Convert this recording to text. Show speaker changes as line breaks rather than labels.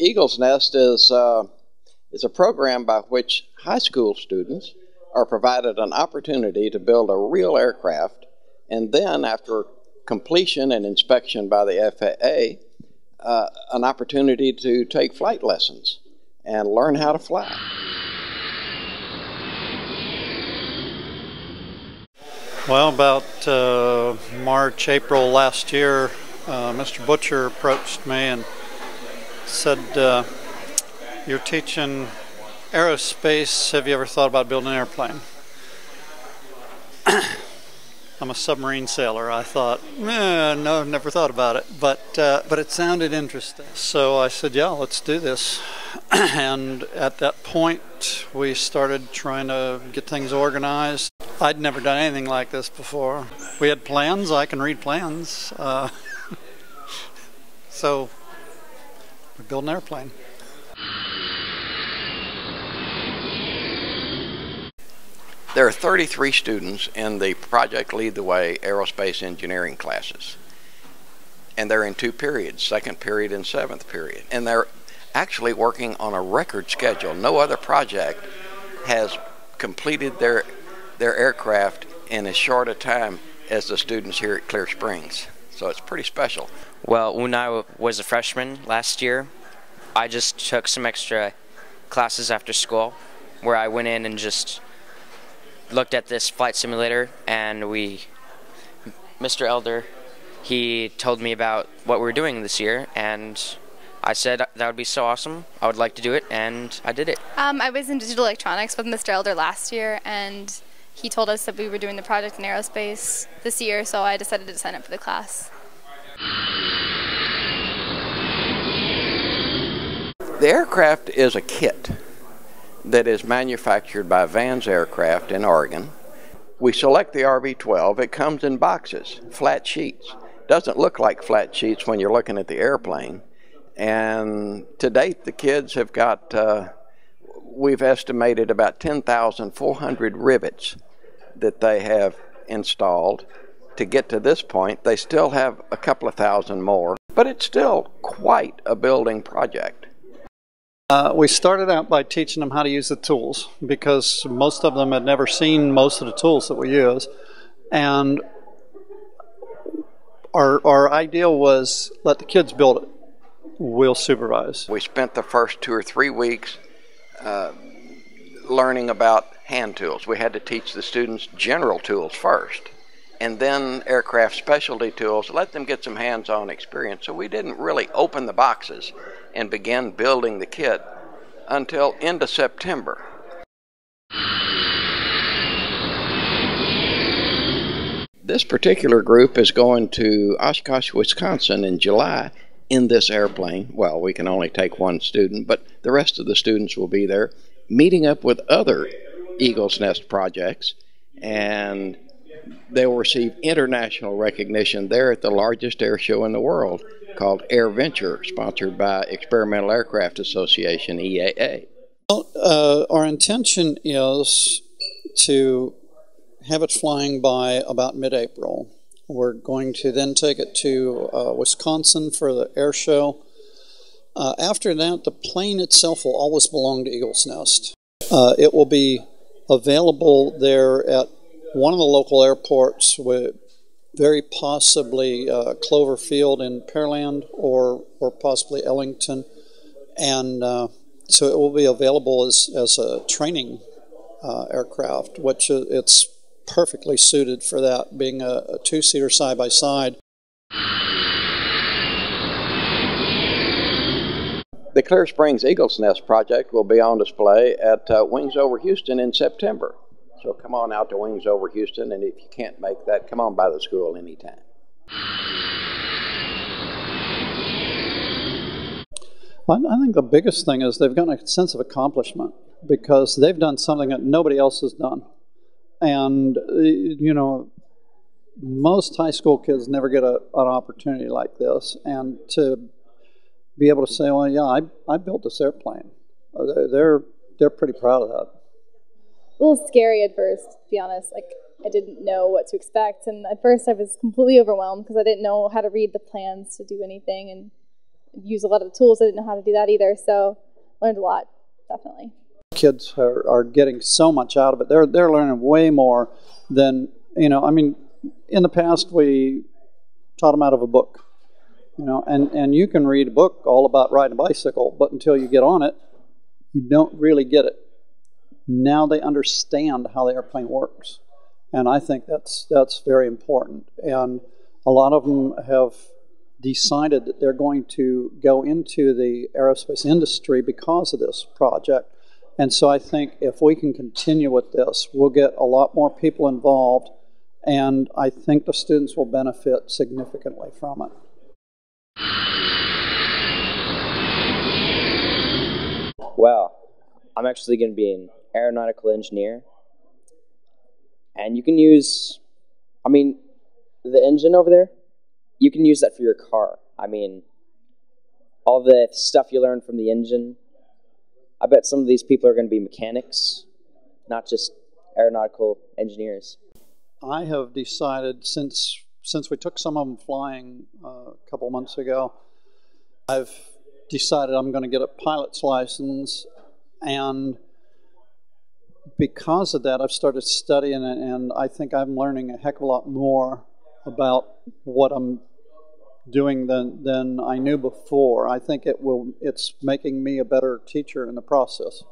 Eagle's Nest is a program by which high school students are provided an opportunity to build a real aircraft, and then after completion and inspection by the FAA, an opportunity to take flight lessons and learn how to fly.
Well, about March, April last year, Mr. Butcher approached me and said, "You're teaching aerospace. Have you ever thought about building an airplane?" I'm a submarine sailor. I thought, no, never thought about it, but it sounded interesting. So I said, yeah, let's do this. And at that point, we started trying to get things organized. I'd never done anything like this before. We had plans. I can read plans. So we built an airplane.
There are 33 students in the Project Lead the Way aerospace engineering classes. And they're in two periods, second period and seventh period. And they're actually working on a record schedule. No other project has completed their aircraft in as short a time as the students here at Clear Springs. So it's pretty special.
Well, when I was a freshman last year, I just took some extra classes after school where I went in and just looked at this flight simulator, and Mr. Elder, he told me about what we were doing this year, and I said that would be so awesome. I would like to do it, and I did it.
I was in digital electronics with Mr. Elder last year, and he told us that we were doing the project in aerospace this year, so I decided to sign up for the class.
The aircraft is a kit that is manufactured by Vans Aircraft in Oregon. We select the RV-12. It comes in boxes, flat sheets. Doesn't look like flat sheets when you're looking at the airplane. And to date, the kids have got, we've estimated about 10,400 rivets that they have installed. To get to this point, they still have a couple of thousand more, but it's still quite a building project.
We started out by teaching them how to use the tools because most of them had never seen most of the tools that we use. And our idea was let the kids build it. We'll supervise.
We spent the first 2 or 3 weeks learning about hand tools. We had to teach the students general tools first, and then aircraft specialty tools, let them get some hands-on experience. So we didn't really open the boxes and began building the kit until end of September. This particular group is going to Oshkosh, Wisconsin in July in this airplane. Well, we can only take one student, but the rest of the students will be there meeting up with other Eagle's Nest projects, and they will receive international recognition there at the largest air show in the world called Air Venture, sponsored by Experimental Aircraft Association, EAA.
Well, our intention is to have it flying by about mid-April. We're going to then take it to Wisconsin for the air show. After that, the plane itself will always belong to Eagle's Nest. It will be available there at one of the local airports, with very possibly Clover Field in Pearland or possibly Ellington, and so it will be available as a training aircraft, which it's perfectly suited for that, being a two-seater side-by-side.
The Clear Springs Eagle's Nest project will be on display at Wings Over Houston in September. So come on out to Wings Over Houston, and if you can't make that, come on by the school anytime.
I think the biggest thing is they've gotten a sense of accomplishment because they've done something that nobody else has done. And, you know, most high school kids never get an opportunity like this. And to be able to say, well, yeah, I built this airplane. They're pretty proud of that.
A little scary at first, to be honest. Like, I didn't know what to expect, and at first I was completely overwhelmed because I didn't know how to read the plans to do anything, and use a lot of the tools. I didn't know how to do that either, so learned a lot, definitely.
Kids are getting so much out of it. They're learning way more than, I mean, in the past we taught them out of a book, and you can read a book all about riding a bicycle, but until you get on it, you don't really get it. Now they understand how the airplane works, and I think that's very important. And a lot of them have decided that they're going to go into the aerospace industry because of this project. And so I think if we can continue with this, we'll get a lot more people involved, and I think the students will benefit significantly from it.
Well, I'm actually going to be an aeronautical engineer, and you can use, the engine over there, you can use that for your car. All the stuff you learn from the engine, I bet some of these people are going to be mechanics, not just aeronautical engineers.
I have decided, since we took some of them flying a couple months ago, I've decided I'm going to get a pilot's license, and because of that I've started studying it, and I think I'm learning a heck of a lot more about what I'm doing than I knew before. I think it's making me a better teacher in the process.